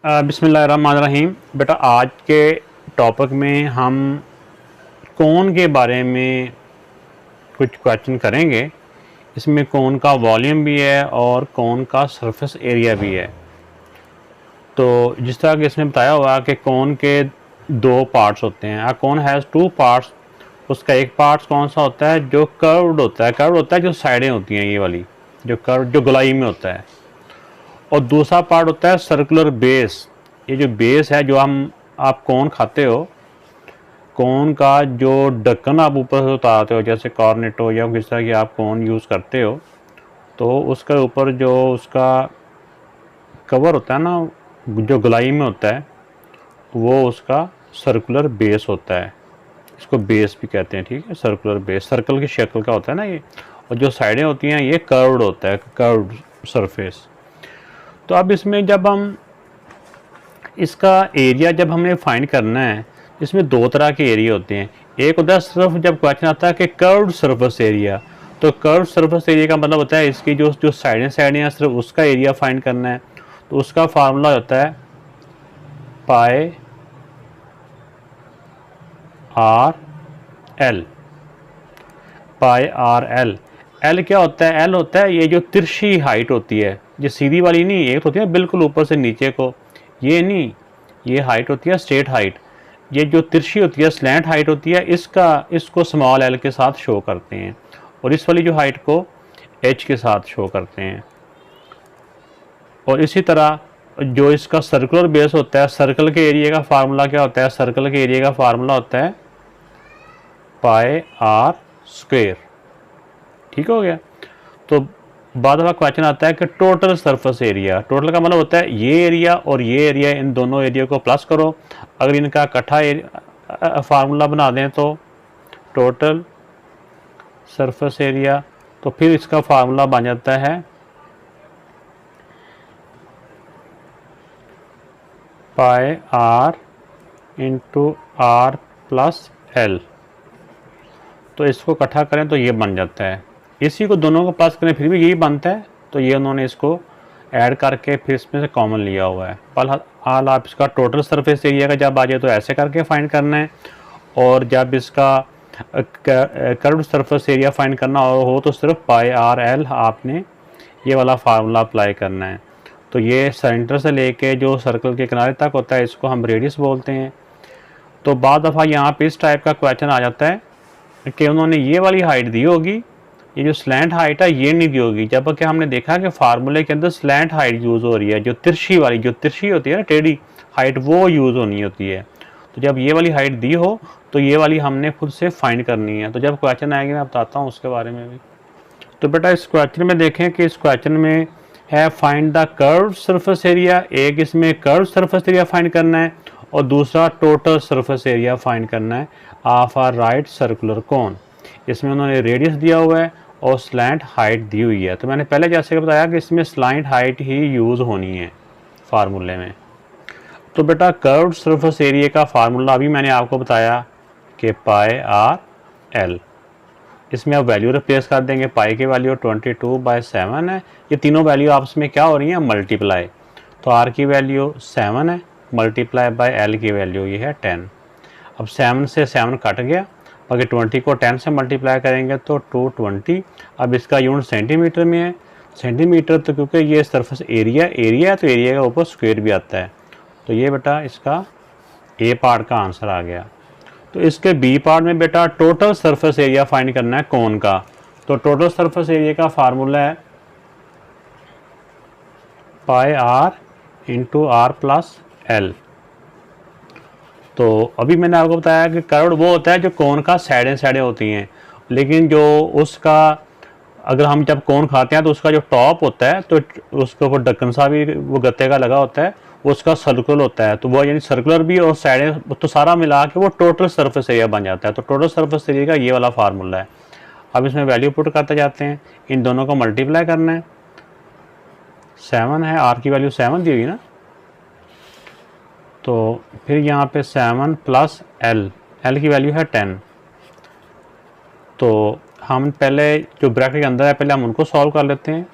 बिस्मिल्लाहिर्रहमानिर्रहीम। बेटा आज के टॉपिक में हम कोन के बारे में कुछ क्वेश्चन करेंगे। इसमें कोन का वॉल्यूम भी है और कोन का सरफेस एरिया भी है। तो जिस तरह कि इसमें बताया हुआ कि कोन के दो पार्ट्स होते हैं। कोन हैज़ टू पार्ट्स। उसका एक पार्ट कौन सा होता है जो कर्व्ड होता है जो साइडें होती हैं, ये वाली जो कर्व जो गोलाई में होता है। और दूसरा पार्ट होता है सर्कुलर बेस। ये जो बेस है जो आप कोन खाते हो, कोन का जो ढक्कन आप ऊपर से उतारते हो, जैसे कॉर्नेटो या किस तरह की आप कोन यूज़ करते हो, तो उसके ऊपर जो उसका कवर होता है ना, जो गोलाई में होता है, वो उसका सर्कुलर बेस होता है। इसको बेस भी कहते हैं, ठीक है। सर्कुलर बेस सर्कल की शक्ल का होता है ना ये। और जो साइडें होती हैं ये कर्व्ड होता है, कर्व्ड सरफेस। तो अब इसमें जब हम इसका एरिया जब हमने फाइंड करना है, इसमें दो तरह के एरिया होते हैं। एक होता है सिर्फ जब क्वेश्चन आता है कि कर्व्ड सरफेस एरिया, तो कर्व्ड सरफेस एरिया का मतलब होता है इसकी जो जो साइडें हैं सिर्फ उसका एरिया फाइंड करना है। तो उसका फार्मूला होता है पाई आर एल। पाई आर एल। एल क्या होता है? एल होता है ये जो तिरछी हाइट होती है, ये सीधी वाली नहीं, एक होती है बिल्कुल ऊपर से नीचे को, ये नहीं, ये हाइट होती है स्ट्रेट हाइट। ये जो तिरछी होती है स्लैंट हाइट होती है, इसको स्मॉल एल के साथ शो करते हैं, और इस वाली जो हाइट को एच के साथ शो करते हैं। और इसी तरह जो इसका सर्कुलर बेस होता है, सर्कल के एरिया का फार्मूला क्या होता है? सर्कल के एरिया का फार्मूला होता है पाई आर स्क्वायर। ठीक हो गया। तो बाद में क्वेश्चन आता है कि टोटल सरफेस एरिया। टोटल का मतलब होता है ये एरिया और ये एरिया, इन दोनों एरिया को प्लस करो। अगर इनका इकट्ठा फार्मूला बना दें तो टोटल सरफेस एरिया, तो फिर इसका फार्मूला बन जाता है pi R into R plus L. तो इसको इकट्ठा करें तो ये बन जाता है। इसी को दोनों को प्लस करें फिर भी यही बनता है, तो ये उन्होंने इसको ऐड करके फिर इसमें से कॉमन लिया हुआ है। हाल आप इसका टोटल सरफेस एरिया का जब आ जाए तो ऐसे करके फाइंड करना है, और जब इसका कर्व्ड सरफेस एरिया फाइंड करना हो तो सिर्फ पाई आर एल आपने ये वाला फार्मूला अप्लाई करना है। तो ये सेंटर से लेके जो सर्कल के किनारे तक होता है इसको हम रेडियस बोलते हैं। तो बाद दफ़ा यहाँ पे इस टाइप का क्वेश्चन आ जाता है कि उन्होंने ये वाली हाइट दी होगी, ये जो स्लैंट हाइट है ये नहीं दी होगी, जबकि हमने देखा कि फार्मूले के अंदर स्लैंट हाइट यूज़ हो रही है, जो तिरछी वाली, जो तिरछी होती है ना, टेढ़ी हाइट, वो यूज़ होनी होती है। तो जब ये वाली हाइट दी हो तो ये वाली हमने खुद से फाइंड करनी है। तो जब क्वेश्चन आएंगे मैं बताता हूँ उसके बारे में भी। तो बेटा इस क्वेश्चन में देखें कि इस क्वेश्चन में है find the curved surface area. एक इसमें कर्व्ड सरफेस एरिया फाइंड करना है और दूसरा टोटल सरफेस एरिया फाइंड करना है of a right circular cone. इसमें उन्होंने रेडियस दिया हुआ है और स्लैंट हाइट दी हुई है। तो मैंने पहले जैसे बताया कि इसमें स्लैंट हाइट ही यूज़ होनी है फार्मूले में। तो बेटा कर्व्ड सरफेस एरिया का फार्मूला अभी मैंने आपको बताया कि पाई आर एल। इसमें आप वैल्यू रिप्लेस कर देंगे। पाई की वैल्यू 22/7 है। ये तीनों वैल्यू आपस में क्या हो रही हैं? मल्टीप्लाई। तो आर की वैल्यू 7 है, मल्टीप्लाई बाय एल की वैल्यू ये है 10। अब 7 से 7 कट गया, बाकी 20 को 10 से मल्टीप्लाई करेंगे तो 220। अब इसका यूनिट सेंटीमीटर में है। सेंटीमीटर तो क्योंकि ये सरफेस एरिया है तो एरिया का ऊपर स्क्वायर भी आता है। तो ये बेटा इसका ए पार्ट का आंसर आ गया। तो इसके बी पार्ट में बेटा टोटल सरफेस एरिया फाइंड करना है कोन का। तो टोटल सरफेस एरिया का फार्मूला है pi R into R plus L. तो अभी मैंने आपको बताया कि कर्व्ड वो होता है जो कोन का साइडें होती हैं, लेकिन जो उसका अगर हम जब कोन खाते हैं तो उसका जो टॉप होता है तो उसके ऊपर ढक्कन सा भी वो गत्ते का लगा होता है, उसका सर्कुलर होता है। तो वो यानी सर्कुलर भी और साइडें तो सारा मिला के वो टोटल सरफेस एरिया बन जाता है। तो टोटल सरफेस एरिया का ये वाला फार्मूला है। अब इसमें वैल्यू पुट करते जाते हैं, इन दोनों को मल्टीप्लाई करना है। 7 है, आर की वैल्यू 7 दी हुई ना, तो फिर यहाँ पे 7 प्लस एल, एल की वैल्यू है 10। तो हम पहले जो ब्रैकेट के अंदर है पहले हम उनको सॉल्व कर लेते हैं। ये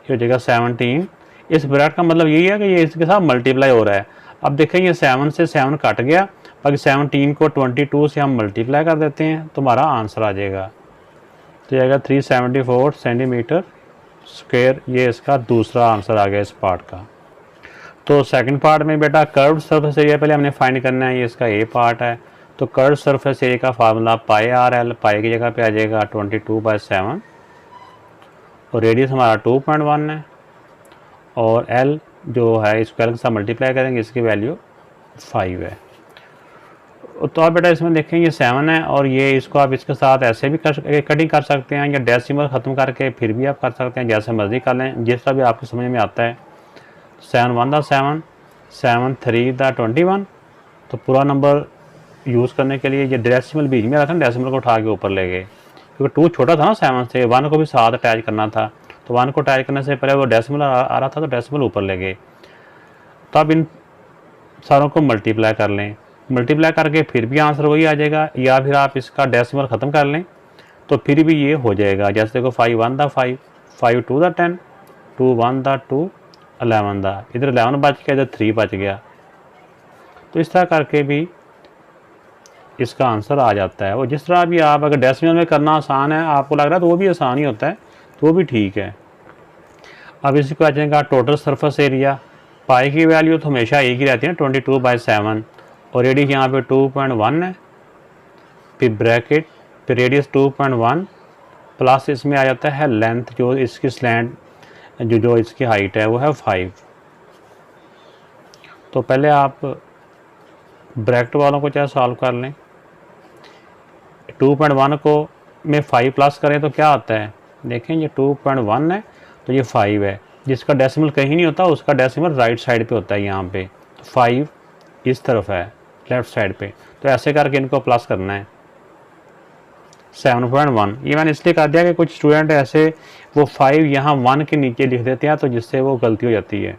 हो जाएगा 17 इस ब्रैकेट का मतलब यही है कि ये इसके साथ मल्टीप्लाई हो रहा है। अब देखें ये 7 से 7 कट गया, बाकी 17 को 22 से हम मल्टीप्लाई कर देते हैं तो हमारा आंसर आ जाएगा। तो जाएगा 374 सेंटीमीटर स्क्वायर। ये इसका दूसरा आंसर आ गया इस पार्ट का। तो सेकंड पार्ट में बेटा कर्व्ड सरफेस एरिया पहले हमने फाइंड करना है, ये इसका ए पार्ट है। तो कर्व्ड सरफेस एरिया का फार्मूला पाई आर एल, पाई की जगह पे आ जाएगा 22/7 और रेडियस हमारा 2.1 है और एल जो है इसको एल के साथ मल्टीप्लाई करेंगे, इसकी वैल्यू 5 है। तो आप बेटा इसमें देखें ये 7 है और ये इसको आप इसके साथ ऐसे भी कटिंग कर सकते हैं या डेसिमल ख़त्म करके फिर भी आप कर सकते हैं, जैसे मर्जी कर लें, जिस तरह भी आपको समझ में आता है। 7 1 7, 7 3 21। तो पूरा नंबर यूज़ करने के लिए ये डेसिमल बीच में रखा, डेसिमल को उठा के ऊपर ले गए, क्योंकि 2 छोटा था ना 7 से, 1 को भी साथ अटैच करना था, तो 1 को अटैच करने से पहले वो डेसिमल आ रहा था तो डेसिमल ऊपर ले गए। तो अब इन सारों को मल्टीप्लाई कर लें, मल्टीप्लाई करके फिर भी आंसर वही आ जाएगा, या फिर आप इसका डेसिमल ख़त्म कर लें तो फिर भी ये हो जाएगा। जैसे देखो 5 1 5, 5 2 10, 2 1 2 11, इधर 11 बच गया, इधर 3 बच गया। तो इस तरह करके भी इसका आंसर आ जाता है। वो जिस तरह भी आप अगर डेसिमल में करना आसान है आपको लग रहा है तो वो भी आसान ही होता है, तो वो भी ठीक है। अब इसी को आ जाएगा टोटल सरफेस एरिया। पाई की वैल्यू तो हमेशा एक ही रहती है 22/7 और रेडियस यहाँ पे 2.1 है, फिर ब्रैकेट, फिर रेडियस 2.1 प्लस इसमें आ जाता है लेंथ, जो इसकी स्लैंट जो इसकी हाइट है वो है 5। तो पहले आप ब्रैकेट वालों को चाहे सॉल्व कर लें, 2.1 को में 5 प्लस करें तो क्या आता है, देखें ये 2.1 है तो ये 5 है, जिसका डेसिमल कहीं नहीं होता उसका डेसिमल राइट साइड पे होता है यहाँ पे, तो 5 इस तरफ है लेफ़्ट साइड पे। तो ऐसे करके इनको प्लस करना है। 7.1 ये मैंने इसलिए कर दिया कि कुछ स्टूडेंट ऐसे वो 5 यहाँ 1 के नीचे लिख देते हैं तो जिससे वो गलती हो जाती है।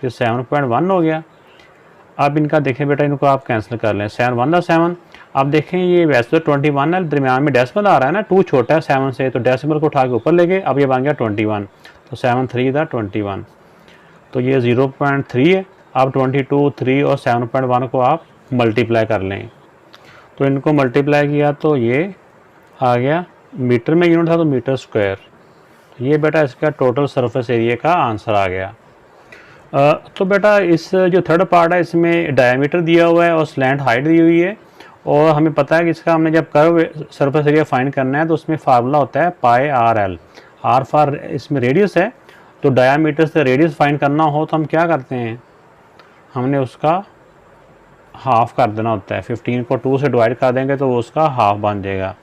तो 7.1 हो गया। अब इनका देखें बेटा, इनको आप कैंसिल कर लें। 7 1 7। अब देखें ये वैसे तो 21 है, दरमियान में डेसिमल आ रहा है ना, 2 छोटा है 7 से, तो डेसिमल को उठा के ऊपर ले गए, अब ये बन गया 21। तो 7 3 21, तो ये 0.3 है। अब 22 3 और 7.1 को आप मल्टीप्लाई कर लें, तो इनको मल्टीप्लाई किया तो ये आ गया, मीटर में यूनिट था तो मीटर स्क्वायर। ये बेटा इसका टोटल सरफेस एरिया का आंसर आ गया। तो बेटा इस जो थर्ड पार्ट है इसमें डायमीटर दिया हुआ है और स्लैंट हाइट दी हुई है, और हमें पता है कि इसका हमने जब कर्व सरफेस एरिया फाइंड करना है तो उसमें फार्मूला होता है pi R L. Are for इसमें रेडियस है, तो डायमीटर से रेडियस फाइंड करना हो तो हम क्या करते हैं, हमने उसका हाफ कर देना होता है। 15 को 2 से डिवाइड कर देंगे तो वो उसका हाफ बन जाएगा।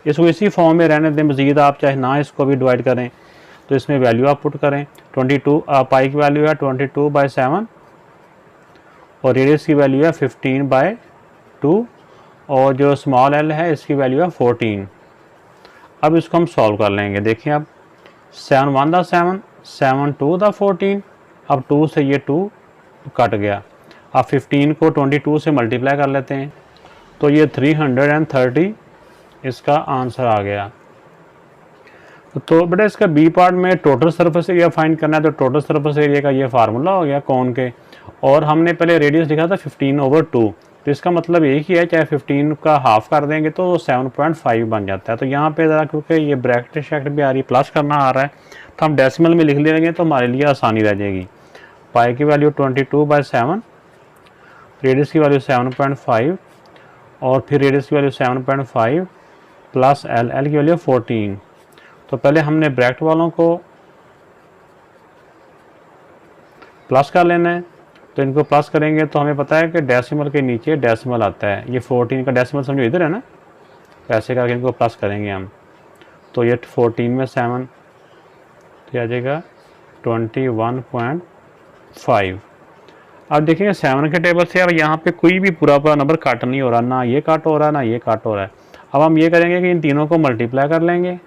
इसको इसी फॉर्म में रहने दें, मज़ीद आप चाहे ना इसको भी डिवाइड करें, तो इसमें वैल्यू आप पुट करें। 22 पाई की वैल्यू है 22/7 और रेडियस की वैल्यू है 15/2 और जो स्मॉल एल है इसकी वैल्यू है 14। अब इसको हम सॉल्व कर लेंगे। देखिए अब 7 1 7, 7 2 14, अब 2 से ये 2 कट गया। अब 15 को 22 से मल्टीप्लाई कर लेते हैं तो ये 330 इसका आंसर आ गया। तो बेटा इसका बी पार्ट में टोटल सरफेस एरिया फाइंड करना है, तो टोटल सरफेस एरिया का ये फार्मूला हो गया कोन के, और हमने पहले रेडियस लिखा था 15/2, तो इसका मतलब एक ही है, चाहे 15 का हाफ कर देंगे तो 7.5 बन जाता है। तो यहाँ पे ज़रा क्योंकि ये ब्रैकेट शैकेट भी आ रही, प्लस करना आ रहा है, तो हम डेसिमल में लिख लेंगे तो हमारे लिए आसानी रह जाएगी। पाई की वैल्यू 22/7, रेडियस की वैल्यू 7.5 और फिर रेडियस की वैल्यू 7.5 प्लस एल की वैल्यू 14। तो पहले हमने ब्रैकेट वालों को प्लस कर लेना है, तो इनको प्लस करेंगे तो हमें पता है कि डेसिमल के नीचे डेसिमल आता है, ये 14 का डेसिमल समझो इधर है ना, तो ऐसे करके इनको प्लस करेंगे हम, तो ये 14 में 7 तो आ जाएगा 21.5। अब देखिए 7 के टेबल से अब यहाँ पे कोई भी पूरा नंबर कट नहीं हो रहा, ना ये कट हो रहा है ना ये कट हो रहा है। अब हम ये करेंगे कि इन तीनों को मल्टीप्लाई कर लेंगे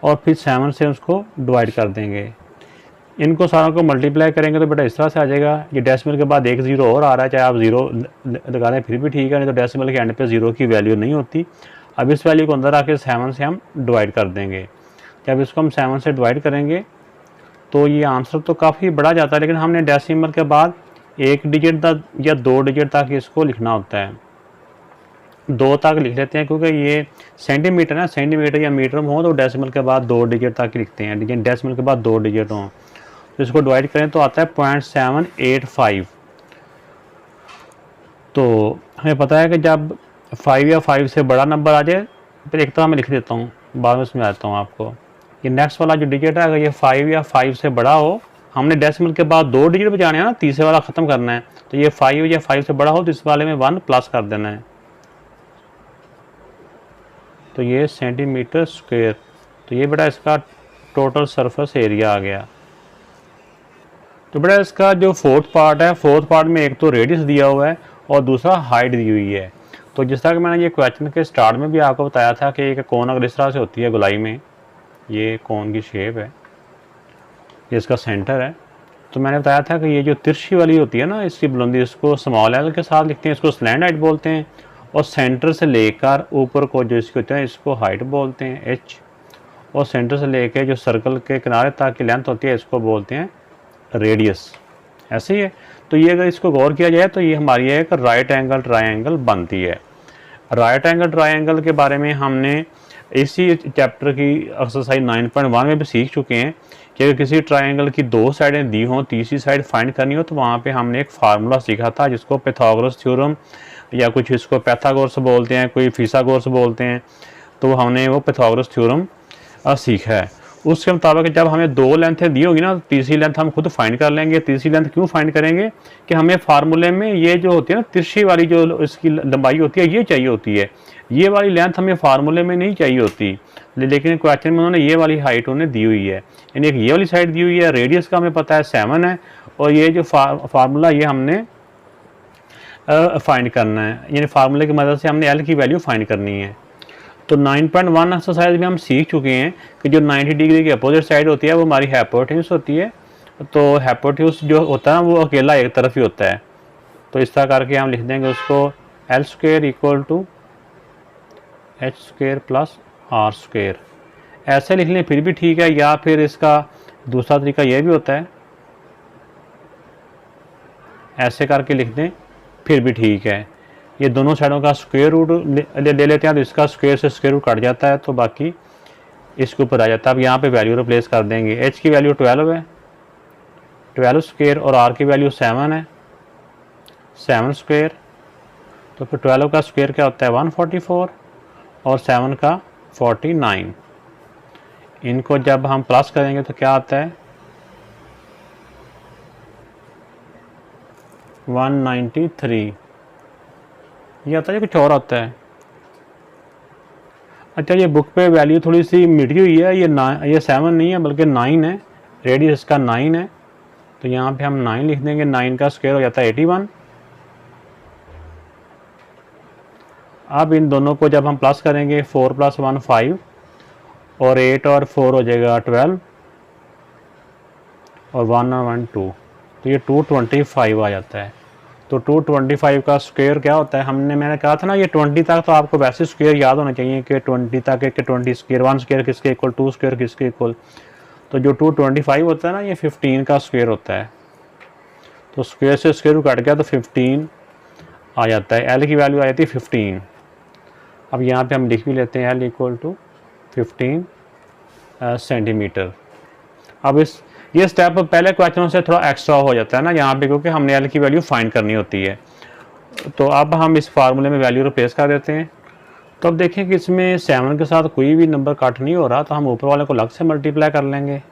और फिर 7 से उसको डिवाइड कर देंगे। इनको सारों को मल्टीप्लाई करेंगे तो बेटा इस तरह से आ जाएगा। ये डेसिमल के बाद एक ज़ीरो और आ रहा है, चाहे आप ज़ीरो लगा दें फिर भी ठीक है, नहीं तो डेसिमल के एंड पे ज़ीरो की वैल्यू नहीं होती। अब इस वैल्यू को अंदर आके 7 से हम डिवाइड कर देंगे। जब इसको हम 7 से डिवाइड करेंगे तो ये आंसर तो काफ़ी बड़ा जाता है, लेकिन हमने डेसिमल के बाद 1 डिजिट तक या 2 डिजिट तक इसको लिखना होता है। 2 तक लिख लेते हैं क्योंकि ये सेंटीमीटर है, सेंटीमीटर या मीटर में हो तो डेसिमल के बाद 2 डिजिट तक ही लिखते हैं, लेकिन डेसिमल के बाद 2 डिजिट हों तो इसको डिवाइड करें तो आता है 0.785। तो हमें पता है कि जब 5 या 5 से बड़ा नंबर आ जाए, फिर एक तरह मैं लिख देता हूँ, बाद में समझाता हूँ आपको। ये नेक्स्ट वाला जो डिजिट है अगर ये 5 या 5 से बड़ा हो, हमने डेसिमल के बाद 2 डिजिट बजाने हैं ना, तीसरे वाला ख़त्म करना है, तो ये 5 या 5 से बड़ा हो तो इस वाले में 1 प्लस कर देना है, तो ये सेंटीमीटर स्क्वायर। तो ये बेटा इसका टोटल सरफेस एरिया आ गया। तो बेटा इसका जो फोर्थ पार्ट है, फोर्थ पार्ट में एक तो रेडियस दिया हुआ है और दूसरा हाइट दी हुई है। तो जिस तरह कि मैंने ये क्वेश्चन के स्टार्ट में भी आपको बताया था कि एक कोन अगर इस तरह से होती है गोलाई में, ये कोन की शेप है, ये इसका सेंटर है, तो मैंने बताया था कि ये जो तिरछी वाली होती है ना इसकी बुलंदी, इसको स्मॉल एल के साथ लिखते हैं, इसको स्लैंड हाइट बोलते हैं, और सेंटर से लेकर ऊपर को जो इसकी होती है इसको हाइट बोलते हैं एच, और सेंटर से लेकर जो सर्कल के किनारे तक की लेंथ होती है इसको बोलते हैं रेडियस। ऐसे ही है। तो ये अगर इसको गौर किया जाए तो ये हमारी एक राइट एंगल ट्रायंगल बनती है। राइट एंगल ट्रायंगल के बारे में हमने इसी चैप्टर की एक्सरसाइज 9.1 में भी सीख चुके हैं कि अगर किसी ट्रायंगल की 2 साइडें दी हों, तीसरी साइड फाइंड करनी हो, तो वहाँ पे हमने एक फार्मूला सीखा था जिसको पाइथागोरस थ्योरम या कुछ इसको पैथागोरस बोलते हैं, कोई फिसागोरस बोलते हैं, तो हमने वो पाइथागोरस थ्योरम सीखा है। उसके मुताबिक जब हमें 2 लेंथें दी होगी ना, तो तीसरी लेंथ हम खुद फाइंड कर लेंगे। तीसरी लेंथ क्यों फाइंड करेंगे कि हमें फार्मूले में ये जो होती है ना तिरछी वाली जो इसकी लंबाई होती है ये चाहिए होती है, ये वाली लेंथ हमें फार्मूले में नहीं चाहिए होती, लेकिन क्वेश्चन में उन्होंने ये वाली हाइट उन्हें दी हुई है, यानी एक ये वाली साइड दी हुई है। रेडियस का हमें पता है 7 है, और ये जो फार्मूला ये हमने फाइंड करना है, यानी फार्मूले की मदद से हमने एल की वैल्यू फाइंड करनी है। तो 9.1 एक्सरसाइज में हम सीख चुके हैं कि जो 90 डिग्री की अपोजिट साइड होती है वो हमारी हाइपोटेन्यूज होती है। तो हाइपोटेन्यूज जो होता है वो अकेला एक तरफ ही होता है, तो इस तरह करके हम लिख देंगे उसको L square equal to H square plus R square. ऐसे लिख लें फिर भी ठीक है, या फिर इसका दूसरा तरीका यह भी होता है, ऐसे करके लिख दें फिर भी ठीक है। ये दोनों साइडों का स्क्वायर रूट ले लेते हैं, तो इसका स्क्वायर से स्क्वायर रूट कट जाता है, तो बाकी इसके ऊपर आ जाता है। अब यहाँ पे वैल्यू रिप्लेस कर देंगे। एच की वैल्यू 12 है, 12 स्क्वायर, और आर की वैल्यू 7 है, 7 स्क्वायर। तो फिर 12 का स्क्वायर क्या होता है 144, और 7 का 49। इनको जब हम प्लस करेंगे तो क्या आता है 193। ये आता है कुछ और आता है। अच्छा, ये बुक पे वैल्यू थोड़ी सी मिटी हुई है, ये 7 नहीं है बल्कि 9 है, रेडियस का 9 है, तो यहाँ पे हम 9 लिख देंगे। 9 का स्क्वायर हो जाता है 81। अब इन दोनों को जब हम प्लस करेंगे 4 + 1 5, और 8 और 4 हो जाएगा 12, और 1 और 1 2, तो ये 225 आ जाता है। तो 225 का स्क्वायर क्या होता है, मैंने कहा था ना ये 20 तक तो आपको वैसे स्क्वायर याद होना चाहिए कि 20 तक के 20 स्क्वायर, 1 स्क्वायर किसके इक्वल, 2 स्क्वायर किसके इक्वल। तो जो 225 होता है ना ये 15 का स्क्वायर होता है, तो स्क्वायर से स्क्वायर कट गया तो 15 आ जाता है। एल की वैल्यू आ जाती है 15। अब यहाँ पे हम लिख भी लेते हैं एल इक्वल टू 15 सेंटीमीटर। अब ये स्टेप पहले क्वेश्चनों से थोड़ा एक्स्ट्रा हो जाता है ना यहाँ पे, क्योंकि हमने एल की वैल्यू फाइंड करनी होती है। तो अब हम इस फार्मूले में वैल्यू रिप्लेस कर देते हैं। तो अब देखें कि इसमें 7 के साथ कोई भी नंबर कट नहीं हो रहा, तो हम ऊपर वाले को अलग से मल्टीप्लाई कर लेंगे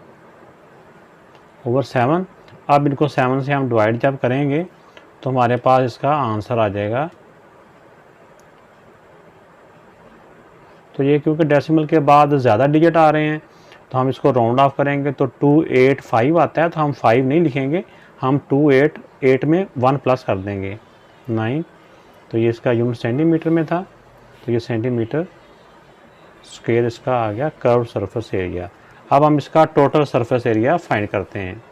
ओवर 7। अब इनको 7 से हम डिवाइड जब करेंगे तो हमारे पास इसका आंसर आ जाएगा। तो ये क्योंकि डेसिमल के बाद ज़्यादा डिजिट आ रहे हैं तो हम इसको राउंड ऑफ करेंगे, तो 285 आता है, तो हम 5 नहीं लिखेंगे, हम 288 में 1 प्लस कर देंगे 9। तो ये इसका यूनिट सेंटीमीटर में था, तो ये सेंटीमीटर स्क्वायर इसका आ गया कर्व सरफेस एरिया। अब हम इसका टोटल सरफेस एरिया फाइंड करते हैं।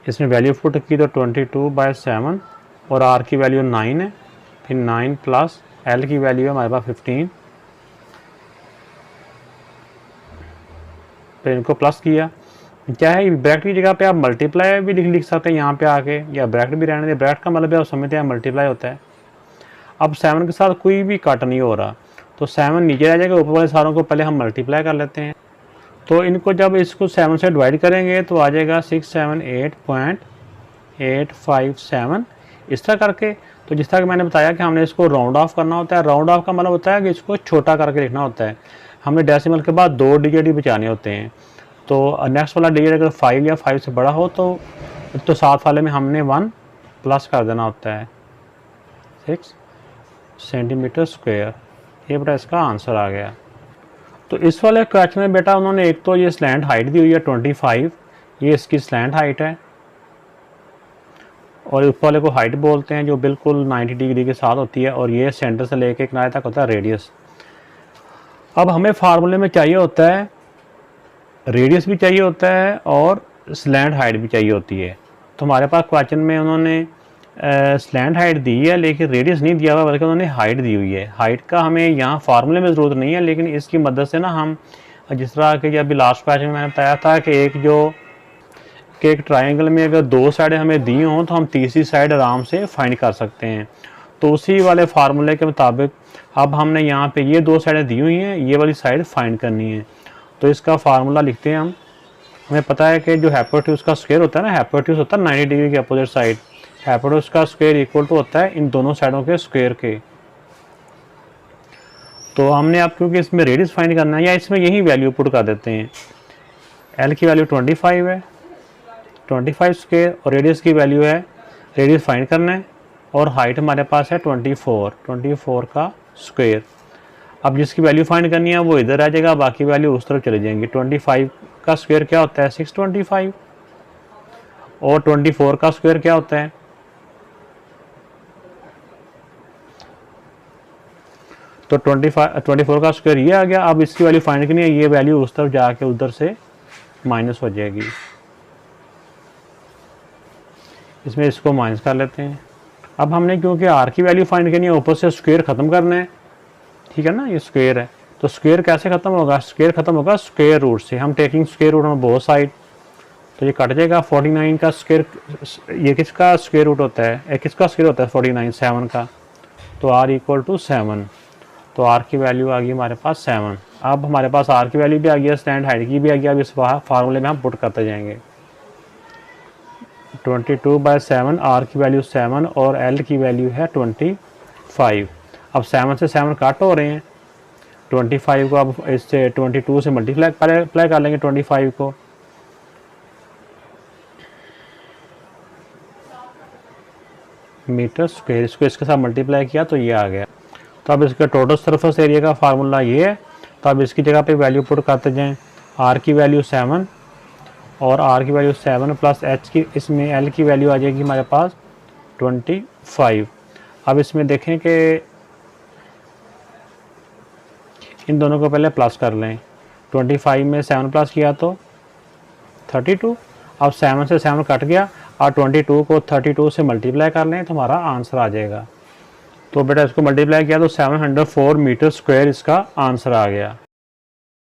इसमें वैल्यू पुट की तो 22/7, और आर की वैल्यू 9 है, फिर 9 प्लस एल की वैल्यू है हमारे पास 15, फिर इनको प्लस किया, चाहे ब्रैकेट की जगह पे आप मल्टीप्लाई भी लिख सकते हैं यहाँ पे आके, या ब्रैकेट भी रहने दें। ब्रैकेट का मतलब आप समझते हैं मल्टीप्लाई होता है। अब 7 के साथ कोई भी कट नहीं हो रहा, तो 7 नीचे रह जाएगा, ऊपर वाले सारों को पहले हम मल्टीप्लाई कर लेते हैं। तो इनको जब इसको 7 से डिवाइड करेंगे तो आ जाएगा 678.857 इस तरह करके। तो जिस तरह कि मैंने बताया कि हमने इसको राउंड ऑफ करना होता है। राउंड ऑफ का मतलब होता है कि इसको छोटा करके लिखना होता है। हमने डेसिमल के बाद 2 डिजिट ही बचाने होते हैं। तो नेक्स्ट वाला डिजिट अगर 5 या 5 से बड़ा हो तो साथ वाले में हमने 1 प्लस कर देना होता है, 6 सेंटीमीटर स्क्वायर। ये बेटा इसका आंसर आ गया। तो इस वाले क्वेश्चन में बेटा उन्होंने एक तो ये स्लैंट हाइट दी हुई है 25, ये इसकी स्लैंट हाइट है, और ऊपर वाले को हाइट बोलते हैं जो बिल्कुल 90 डिग्री के साथ होती है, और ये सेंटर से लेके किनारे तक होता है रेडियस। अब हमें फार्मूले में चाहिए होता है रेडियस भी चाहिए होता है और स्लैंट हाइट भी चाहिए होती है। तो हमारे पास क्वेश्चन में उन्होंने स्लैंट हाइट दी है लेकिन रेडियस नहीं दिया हुआ, बल्कि उन्होंने हाइट दी हुई है। हाइट का हमें यहाँ फार्मूले में ज़रूरत नहीं है, लेकिन इसकी मदद से ना हम जिस तरह के अभी लास्ट क्वेश्चन में मैंने बताया था कि एक ट्रायंगल में अगर 2 साइडें हमें दी हों तो हम तीसरी साइड आराम से फाइंड कर सकते हैं। तो उसी वाले फार्मूले के मुताबिक अब हमने यहाँ पे ये 2 साइडें दी हुई हैं, ये वाली साइड फाइंड करनी है। तो इसका फार्मूला लिखते हैं हम। हमें पता है कि जो हाइपोटेन्यूज का स्क्वायर होता है ना, हाइपोटेन्यूज होता है 90 डिग्री के अपोजिट साइड, हाइपोटेन्यूज का स्क्वायर इक्वल टू होता है इन दोनों साइडों के स्क्वायर के। तो हमने अब क्योंकि इसमें रेडियस फाइंड करना है, या इसमें यही वैल्यू पुट कर देते हैं। एल की वैल्यू 25 है, 25 स्क्वायर, और रेडियस की वैल्यू है, रेडियस फाइंड करना है, और हाइट हमारे पास है 24 का स्क्वायर। अब जिसकी वैल्यू फाइंड करनी है वो इधर आ जाएगा, बाकी वैल्यू उस तरफ चली जाएंगी। 25 का स्क्वायर क्या होता है 625, और 24 का स्क्वायर क्या होता है, तो 24 का स्क्वायर ये आ गया। अब इसकी वैल्यू फाइंड करनी है, ये वैल्यू उस तरफ जाके उधर से माइनस हो जाएगी। इसमें इसको माइनस कर लेते हैं। अब हमने क्योंकि आर की वैल्यू फाइंड करनी है, ऊपर से स्क्वायर ख़त्म करना है, ठीक है ना, ये स्क्वायर है। तो स्क्वायर कैसे ख़त्म होगा, स्क्वायर ख़त्म होगा स्क्वायर रूट से। हम taking square root on both side, तो ये कट जाएगा। 49 का स्क्वायर, ये किसका स्क्वायर रूट होता है, किसका स्क्वायर होता है 49, 7 का। तो आर इक्वल टू 7, तो आर की वैल्यू आ गई हमारे पास 7। अब हमारे पास आर की वैल्यू भी आ गई, स्टैंड हाइट की भी आ गई। अब इस फार्मूले में हम पुट करते जाएंगे। 22/7, आर की वैल्यू 7 और एल की वैल्यू है 25। अब 7 से 7 कट हो रहे हैं, 25 को अब इससे 22 से मल्टीप्लाई कर लेंगे 25 को। मीटर स्क्वायर, इसको इसके साथ मल्टीप्लाई किया तो ये आ गया। तो अब इसका टोटल सरफेस एरिया का फार्मूला ये है। तो अब इसकी जगह पे वैल्यू पुट करते जाएं। आर की वैल्यू 7, और आर की वैल्यू 7 प्लस एच की, इसमें एल की वैल्यू आ जाएगी हमारे पास 25। अब इसमें देखें कि इन दोनों को पहले प्लस कर लें। 25 में 7 प्लस किया तो 32। अब 7 से 7 कट गया, और 22 को 32 से मल्टीप्लाई कर लें तो हमारा आंसर आ जाएगा। तो बेटा इसको मल्टीप्लाई किया तो 704 मीटर स्क्वायर इसका आंसर आ गया।